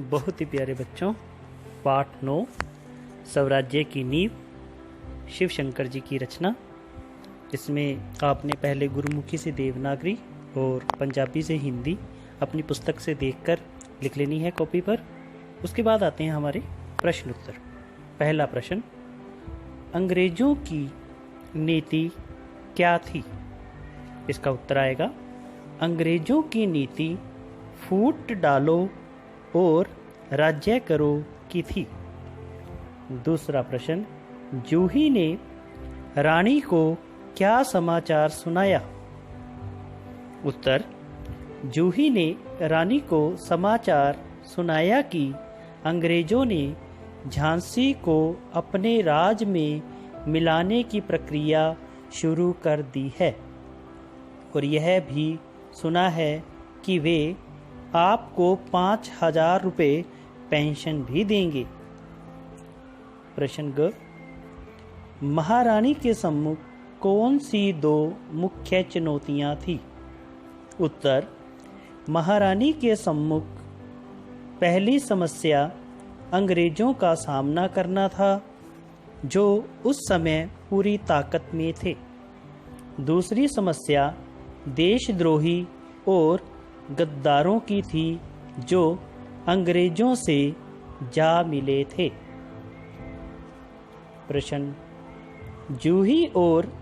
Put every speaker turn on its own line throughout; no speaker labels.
बहुत ही प्यारे बच्चों, पाठ 9 स्वराज्य की नींव, शिव शंकर जी की रचना। इसमें आपने पहले गुरुमुखी से देवनागरी और पंजाबी से हिंदी अपनी पुस्तक से देखकर लिख लेनी है कॉपी पर। उसके बाद आते हैं हमारे प्रश्न उत्तर। पहला प्रश्न, अंग्रेजों की नीति क्या थी? इसका उत्तर आएगा, अंग्रेजों की नीति फूट डालो और राज्य करो की थी। दूसरा प्रश्न, जूही ने रानी को क्या समाचार सुनाया? उत्तर, जूही ने रानी को समाचार सुनाया कि अंग्रेजों ने झांसी को अपने राज में मिलाने की प्रक्रिया शुरू कर दी है और यह भी सुना है कि वे आपको 5,000 रुपये पेंशन भी देंगे। प्रश्न ग, महारानी के सम्मुख कौन सी 2 मुख्य चुनौतियां थी? उत्तर, महारानी के सम्मुख पहली समस्या अंग्रेजों का सामना करना था, जो उस समय पूरी ताकत में थे। दूसरी समस्या देशद्रोही और गद्दारों की थी, जो अंग्रेजों से जा मिले थे। प्रश्न, जूही और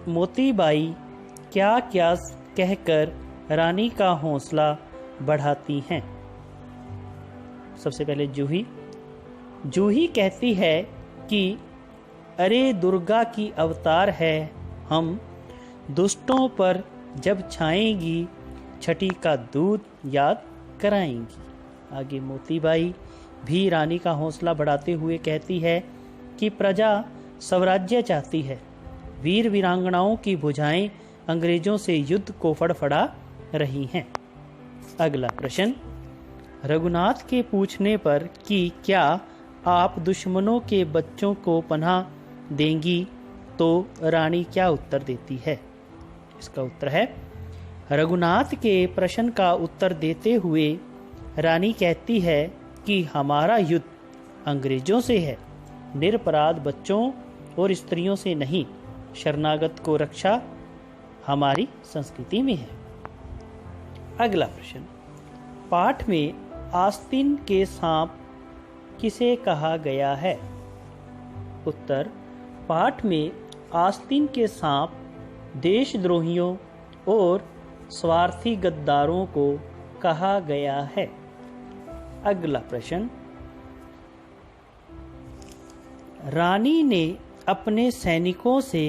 मोतीबाई क्या क्या कहकर रानी का हौसला बढ़ाती हैं? सबसे पहले जूही कहती है कि अरे दुर्गा की अवतार है, हम दुष्टों पर जब छाएंगी छठी का दूध याद कराएंगी। आगे मोतीबाई भी रानी का हौसला बढ़ाते हुए कहती है कि प्रजा स्वराज्य चाहती है, वीर वीरांगनाओं की भुजाएं अंग्रेजों से युद्ध को फड़फड़ा रही हैं। अगला प्रश्न, रघुनाथ के पूछने पर कि क्या आप दुश्मनों के बच्चों को पनाह देंगी, तो रानी क्या उत्तर देती है? इसका उत्तर है, रघुनाथ के प्रश्न का उत्तर देते हुए रानी कहती है कि हमारा युद्ध अंग्रेजों से है, निरपराध बच्चों और स्त्रियों से नहीं। शरणागत को रक्षा हमारी संस्कृति में है। अगला प्रश्न, पाठ में आस्तीन के सांप किसे कहा गया है? उत्तर, पाठ में आस्तीन के सांप देशद्रोहियों और स्वार्थी गद्दारों को कहा गया है। अगला प्रश्न, रानी ने अपने सैनिकों से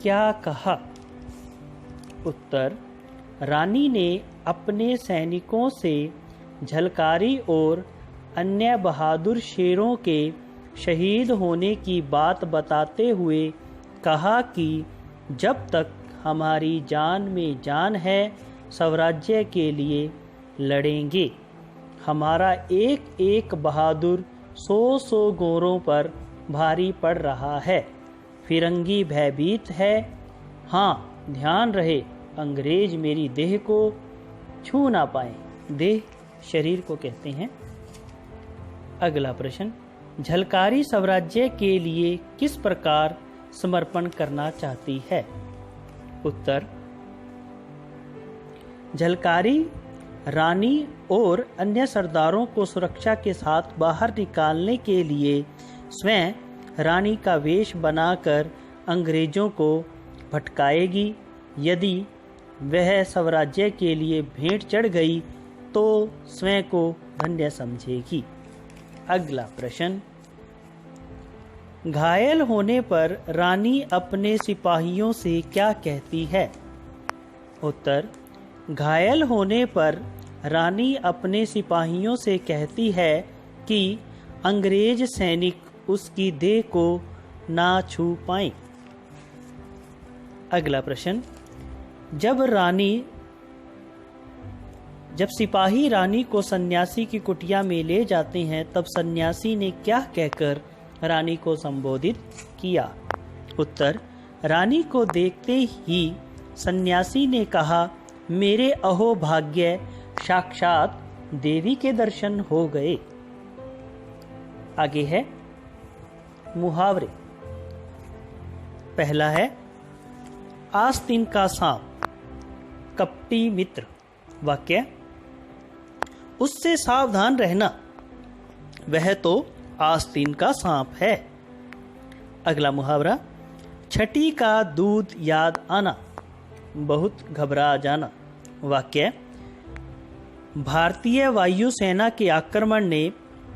क्या कहा? उत्तर, रानी ने अपने सैनिकों से झलकारी और अन्य बहादुर शेरों के शहीद होने की बात बताते हुए कहा कि जब तक हमारी जान में जान है, स्वराज्य के लिए लड़ेंगे। हमारा एक एक बहादुर 100 गोरों पर भारी पड़ रहा है। फिरंगी भयभीत है। हाँ, ध्यान रहे, अंग्रेज मेरी देह को छू ना पाए। देह शरीर को कहते हैं। अगला प्रश्न, झलकारी स्वराज्य के लिए किस प्रकार समर्पण करना चाहती है? उत्तर, झलकारी रानी और अन्य सरदारों को सुरक्षा के साथ बाहर निकालने के लिए स्वयं रानी का वेश बनाकर अंग्रेजों को भटकाएगी। यदि वह स्वराज्य के लिए भेंट चढ़ गई तो स्वयं को धन्य समझेगी। अगला प्रश्न, घायल होने पर रानी अपने सिपाहियों से क्या कहती है? उत्तर, घायल होने पर रानी अपने सिपाहियों से कहती है कि अंग्रेज सैनिक उसकी देह को ना छू पाएं। अगला प्रश्न, जब सिपाही रानी को सन्यासी की कुटिया में ले जाते हैं, तब सन्यासी ने क्या कहकर रानी को संबोधित किया? उत्तर, रानी को देखते ही सन्यासी ने कहा, मेरे अहो भाग्य, साक्षात देवी के दर्शन हो गए। आगे है मुहावरे। पहला है आस्तीन का सांप कपटी मित्र। वाक्य, उससे सावधान रहना, वह तो आस्तीन का सांप है। अगला मुहावरा, छठी का दूध याद आना, बहुत घबरा जाना। वाक्य, भारतीय वायुसेना के आक्रमण ने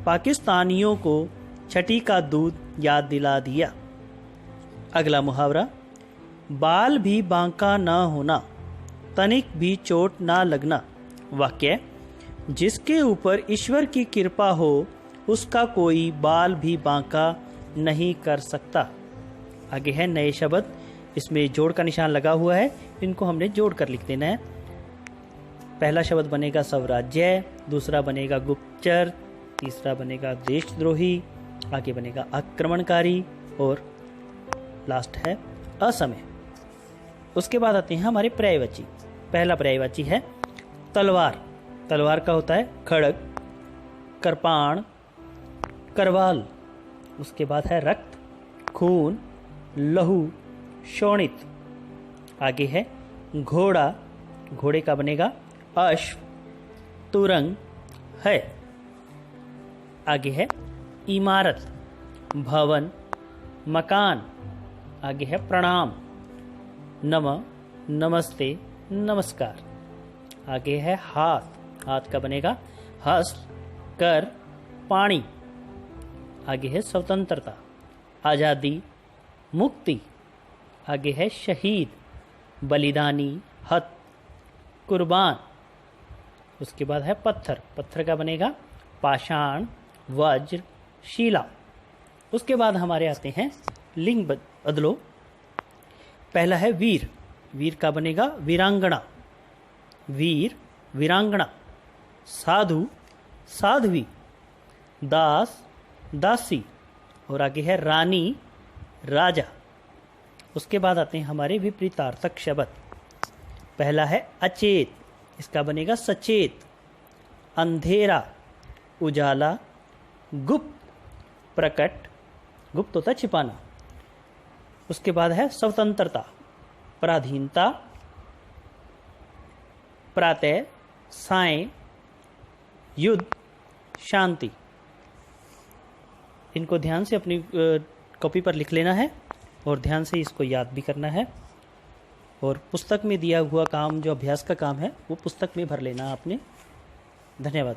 पाकिस्तानियों को छठी का दूध याद दिला दिया। अगला मुहावरा, बाल भी बांका ना होना, तनिक भी चोट ना लगना। वाक्य, जिसके ऊपर ईश्वर की कृपा हो उसका कोई बाल भी बांका नहीं कर सकता। आगे है नए शब्द, इसमें जोड़ का निशान लगा हुआ है, इनको हमने जोड़ कर लिख देना है। पहला शब्द बनेगा स्वराज्य, दूसरा बनेगा गुप्तचर, तीसरा बनेगा देशद्रोही, आगे बनेगा आक्रमणकारी और लास्ट है असमय। उसके बाद आते हैं हमारे पर्यायवाची। पहला पर्यायवाची है तलवार। तलवार का होता है खड़ग, कृपाण, करवाल। उसके बाद है रक्त, खून, लहू, शोणित। आगे है घोड़ा, घोड़े का बनेगा अश्व, तुरंग, है। आगे है इमारत, भवन, मकान। आगे है प्रणाम, नमः, नमस्ते, नमस्कार। आगे है हाथ, हाथ का बनेगा हस्त, कर, पाणी। आगे है स्वतंत्रता, आजादी, मुक्ति। आगे है शहीद, बलिदानी, हत, कुर्बान। उसके बाद है पत्थर, पत्थर का बनेगा पाषाण, वज्र, शिला। उसके बाद हमारे आते हैं लिंग बदलो। पहला है वीर, वीर का बनेगा वीरांगना, वीर, वीरांगना। साधु, साध्वी, दास, दासी। और आगे है रानी, राजा। उसके बाद आते हैं हमारे विपरीतार्थक शब्द। पहला है अचेत, इसका बनेगा सचेत, अंधेरा, उजाला, गुप्त, प्रकट, गुप्त होता है छिपाना। उसके बाद है स्वतंत्रता, पराधीनता, प्रातः, सायं, युद्ध, शांति। इनको ध्यान से अपनी कॉपी पर लिख लेना है और ध्यान से इसको याद भी करना है। और पुस्तक में दिया हुआ काम, जो अभ्यास का काम है, वो पुस्तक में भर लेना आपने। धन्यवाद।